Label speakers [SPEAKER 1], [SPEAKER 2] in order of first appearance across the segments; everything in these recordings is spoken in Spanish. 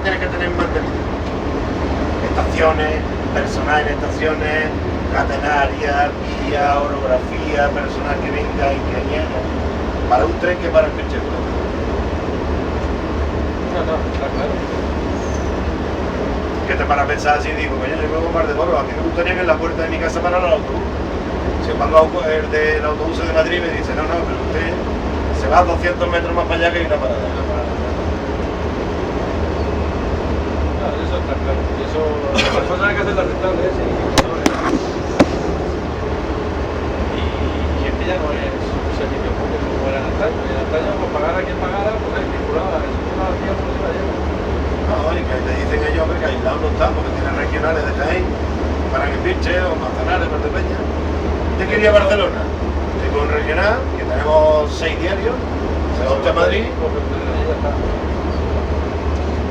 [SPEAKER 1] tienes que tener mantenido. Estaciones, personal en estaciones, catenaria, vía, orografía, personal que venga, ingeniero, para un tren que para el pinche culo.
[SPEAKER 2] No, está claro.
[SPEAKER 1] Que te para pensar así, digo, coño, yo me voy a par de bolos, a mí me gustaría que en la puerta de mi casa parara el autobús. Si cuando el del autobús de Madrid me dice, no, pero usted se va a 200 metros más para allá que hay una parada.
[SPEAKER 2] Claro, eso está claro. Y eso, las cosas hay que hacerlas rentables y es que ya no es un servicio público como era en antaño. En antaño, pues pagara quien pagara, pues es circulaba, el sistema hacía como se iba a llevar.
[SPEAKER 1] No, y que te dicen ellos que aislado no está, porque tienen regionales de Jaén, para que pinche, o Manzanares, Valdepeña. Yo quería Barcelona, y con regional, que tenemos 6 diarios, se va usted a Madrid.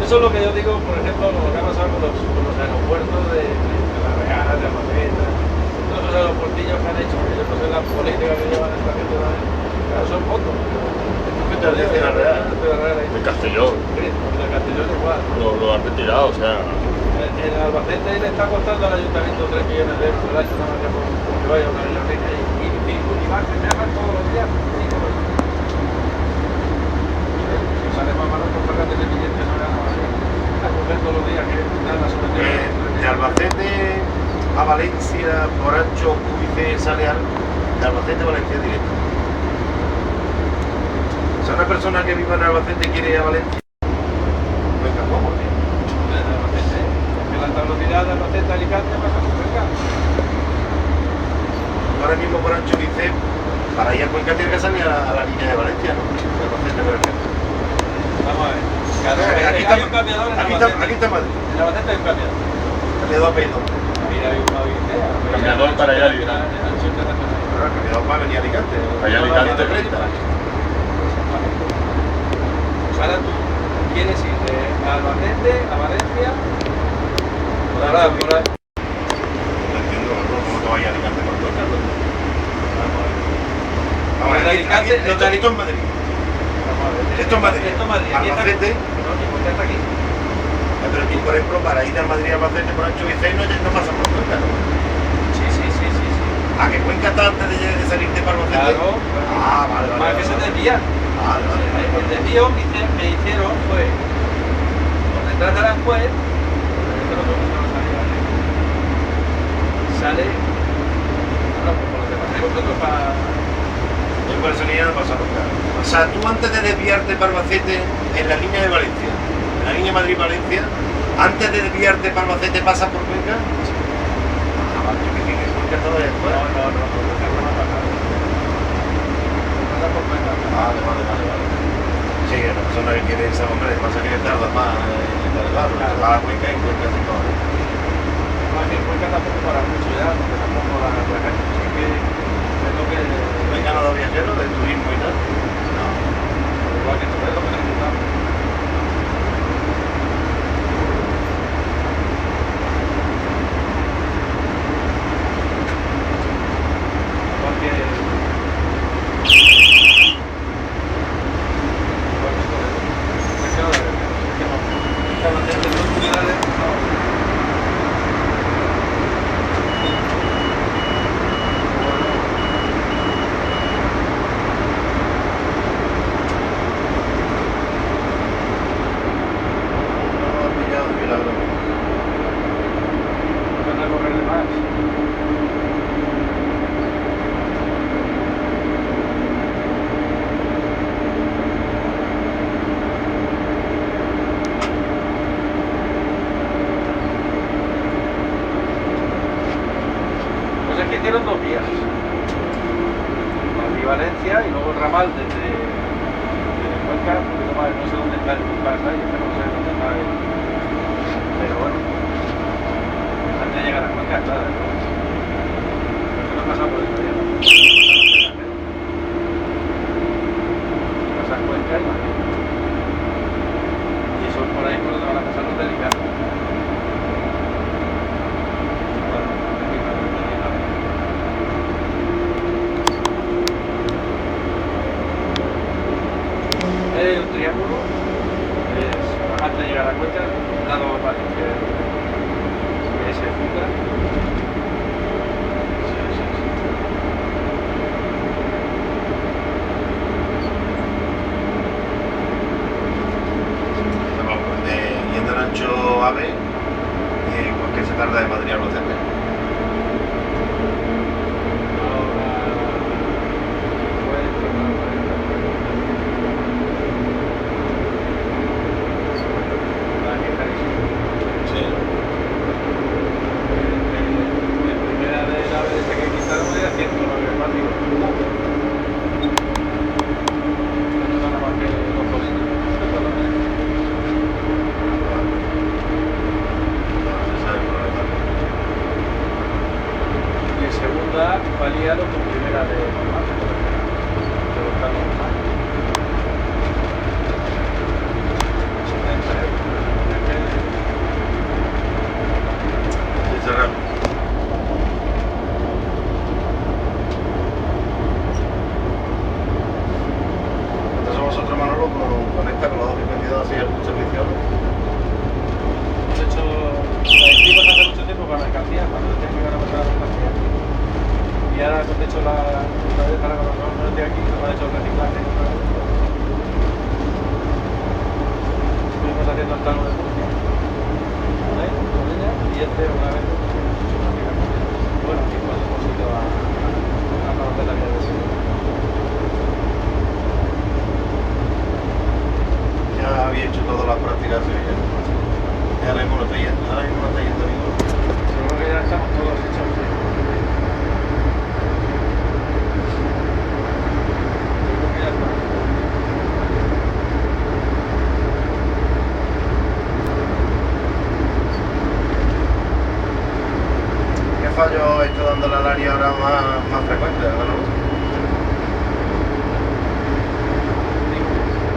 [SPEAKER 2] Eso es lo que yo digo, por ejemplo, lo que ha pasado con los aeropuertos de La Real, de Albacete, todos esos aeropuertillos que han hecho, que yo no sé la política que llevan esta gente también, claro, son votos.
[SPEAKER 1] ¿Qué te dice La Real?
[SPEAKER 3] De Castellón.
[SPEAKER 2] De Castellón igual.
[SPEAKER 3] Lo han retirado, o sea.
[SPEAKER 2] En Albacete le está costando al ayuntamiento 3 millones de euros el año nada más que vaya una biblioteca y más que me hagan todos los días. Sale más barato para tener billetes a coger todos los días que nada sobre
[SPEAKER 1] De Albacete a Valencia, por ancho, QIC, sale algo. De Albacete a Valencia directo. O sea, una persona que viva en Albacete quiere ir a Valencia. Venga, ¿cómo?
[SPEAKER 2] la velocidad de Albacete a Alicante pasa por Cuenca.
[SPEAKER 1] Ahora mismo por ancho dice, para ir a Cuenca tiene que salir a la línea de Valencia, ¿no? De Albacete, por ejemplo.
[SPEAKER 2] Vamos a ver. Claro,
[SPEAKER 1] Aquí
[SPEAKER 2] hay un cambiador en Albacete.
[SPEAKER 1] Aquí está Madrid.
[SPEAKER 2] En Albacete hay un cambiador.
[SPEAKER 1] Cambiador a pedido.
[SPEAKER 2] Ahí hay una idea.
[SPEAKER 3] Cambiador para ir a Alicante.
[SPEAKER 1] Pero el cambiador para venir a Alicante.
[SPEAKER 3] Allá Alicante.
[SPEAKER 2] Ahora tú quieres ir de Albacete a Valencia. Por ahora.
[SPEAKER 1] No entiendo, ¿cómo te vayas a Alicante por Cuenca?
[SPEAKER 2] Vamos a ver.
[SPEAKER 1] Esto es Madrid. Esto es Madrid. Albacete.
[SPEAKER 2] ¿Por qué está aquí?
[SPEAKER 1] Pero tú, por ejemplo, para ir a Madrid a Albacete por ancho dice no pasa por Cuenca, ¿no?
[SPEAKER 2] Sí.
[SPEAKER 1] ¿A que Cuenca está antes de salirte para Albacete?
[SPEAKER 2] Claro.
[SPEAKER 1] Vale.
[SPEAKER 2] Más que se desvían.
[SPEAKER 1] Vale.
[SPEAKER 2] El desvío que me hicieron fue por detrás de Aranjuez, sale, bueno, pues por lo que pasé vosotros para...
[SPEAKER 1] Yo por eso no pasa nunca. O sea, tú antes de desviarte para Albacete en la línea de Valencia, en la línea Madrid-Valencia, antes de desviarte para Albacete pasas por Cuenca. Vale, yo que Cuenca todo después.
[SPEAKER 2] No pasa. Pasa por Cuenca.
[SPEAKER 1] Vale. Sí, la persona que quiere irse a hombre, pasa que tarda más en tardar, porque va a Cuenca y Cuenca se coge.
[SPEAKER 2] No, que Cuenca tampoco para mucho ya, porque tampoco la calle. Así que es lo que...
[SPEAKER 1] Cuenca no da viajeros de turismo y tal.
[SPEAKER 2] No, igual que Toledo, que necesitamos. Hicieron 2 vías, Madrid-Valencia y luego el ramal desde Cuenca, no sé dónde está el Cuenca, no sé dónde está el... Pero bueno, antes de llegar a Cuenca está, no pasa por el italiano. Pasa Cuenca y Madrid. Y eso es por ahí por donde van a pasar los delicados. Un triángulo es antes de llegar a Cuenca. hemos hecho reciclaje. Estuvimos haciendo el plano de Murcia con él, con ella, y una vez bueno, aquí cuando hemos ido a conocer la vida de ese.
[SPEAKER 1] Ya había hecho todas las prácticas de Sevilla. Y ahora mismo no está yendo, amigo.
[SPEAKER 2] Seguro que ya estamos todos hechos. Seguro que ya estamos.
[SPEAKER 1] ¿Qué fallo está dando la Lari ahora más frecuente, ¿no?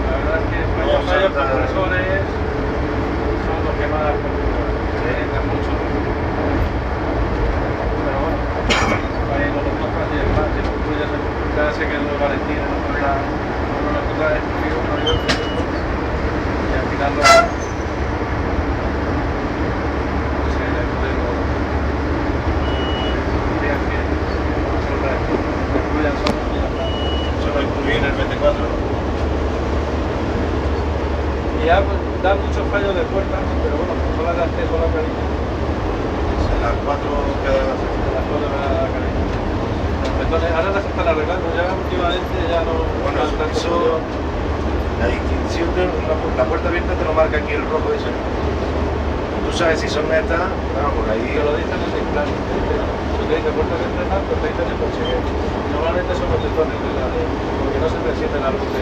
[SPEAKER 2] La verdad es que fallos compresores son los que más dejan mucho. Pero bueno, ahí con los tocas y el patio, pues ya sé que los Valentina no nos toca descubrir uno y otro. Y al final no sé, el modelo tendría que descubrir solo y ya está.
[SPEAKER 1] Solo incluí en el 24.
[SPEAKER 2] Y ya pues, da muchos fallos de puertas, pero bueno, como son las de acceso a la carilla,
[SPEAKER 1] Las 4 quedan así.
[SPEAKER 2] de las cosas a la carilla. Entonces, ahora las están arreglando, ya últimamente ya no
[SPEAKER 1] Bueno,
[SPEAKER 2] dan tanto
[SPEAKER 1] eso,
[SPEAKER 2] follón.
[SPEAKER 1] la distinción de la puerta abierta te lo marca aquí el rojo ese. Tú sabes si son estas, bueno, por ahí.
[SPEAKER 2] Te lo dicen en el plan, si te dice puertas de entrenar, pues te dicen el coche. Normalmente son protectores de la de, porque no se percibe la luz de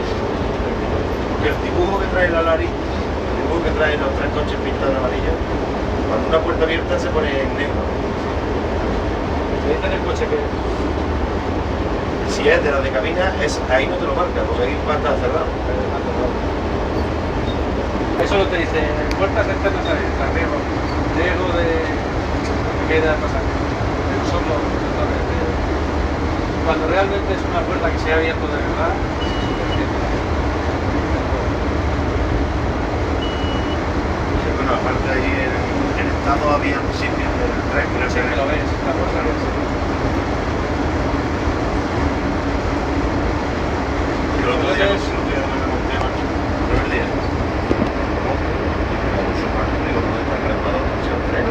[SPEAKER 1] Porque el dibujo que trae la Lari, el dibujo que trae los 3 coches pintados en amarillo, cuando una puerta abierta se pone en negro.
[SPEAKER 2] te dicen el coche que es.
[SPEAKER 1] Si es de la de cabina, ahí no te lo marca, porque ahí va a estar cerrado.
[SPEAKER 2] Eso lo te dice, puertas externas abiertas, riesgo de caída de pasajeros. Pero son los protectores de... Cuando realmente es una puerta que se ha abierto de verdad,
[SPEAKER 1] Bueno, aparte ahí en estado había un sitio del tren que
[SPEAKER 2] sí que lo ves, la puerta que es.
[SPEAKER 1] Y el otro día no sé, no me monté, macho. El primer día. Como super, digo, ¿dónde está el reparador? Si el tren.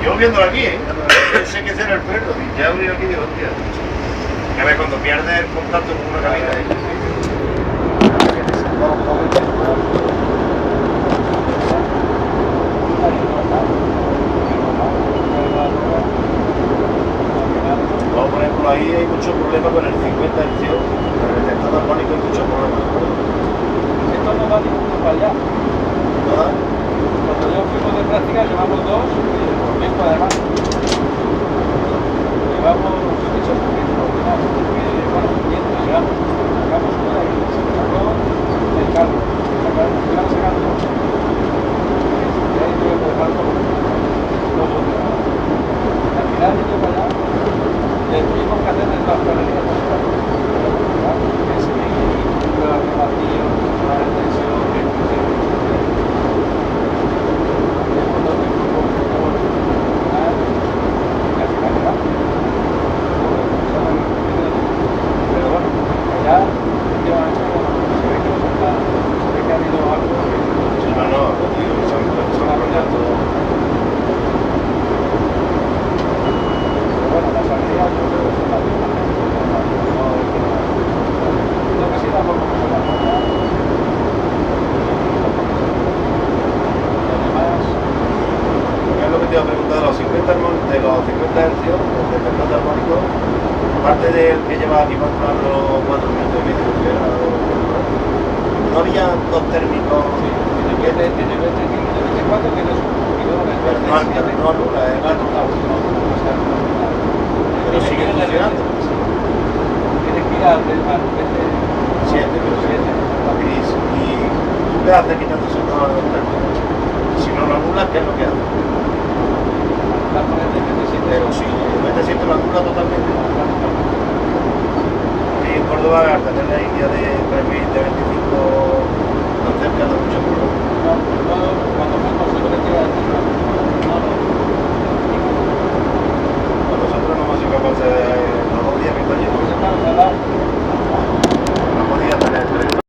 [SPEAKER 1] Y yo viéndolo aquí, pensé que ese era el freno. Y ya abrí aquí y digo, hostia. Que ves cuando pierdes el contacto con una cabina. Luego, por ejemplo, ahí hay mucho problema con el 50 Hz, con el detector armónico hay muchos problemas.
[SPEAKER 2] Esto no va ninguno para allá.
[SPEAKER 1] ¿Verdad?
[SPEAKER 2] Cuando yo fuimos de práctica llevamos dos y por tiempo además. Llevamos muchos poquitos ordinarios. Bueno, llegamos una y se sacó el carro. Sacando. Y ahí tuve que dejar todo. Al final yo para allá le tuvimos que hacer las panaderías que es pruebas de vacío, pruebas de tensión, pero bueno, allá últimamente se ve que no está, se ve que ha habido algo
[SPEAKER 1] Sí, no, tío, son proyectos.
[SPEAKER 2] bueno, la salida yo creo que es la misma gente, lo que sí da por como la moda.
[SPEAKER 1] ¿Qué es lo que te iba a preguntar de los 50 Hz, el detector armónico? Aparte del que lleva aquí para los 4 minutos y medio, que era no había dos térmicos.
[SPEAKER 2] Tiene 24, tienes un poquito de
[SPEAKER 1] Pero no anula, pero sigue funcionando.
[SPEAKER 2] Tienes que ir al PC
[SPEAKER 1] 7, pero 7, gris. ¿Y tú qué haces quitando esos dos térmicos? Si no lo anulas, ¿qué es lo que haces?
[SPEAKER 2] la pones de PC7.
[SPEAKER 1] Pero si el MT7 lo anula totalmente. Y en Córdoba, al tener la India de 3000, de 25, no cerca de mucho problema.
[SPEAKER 2] No, cuando fuimos se lo que te iba a decir, no,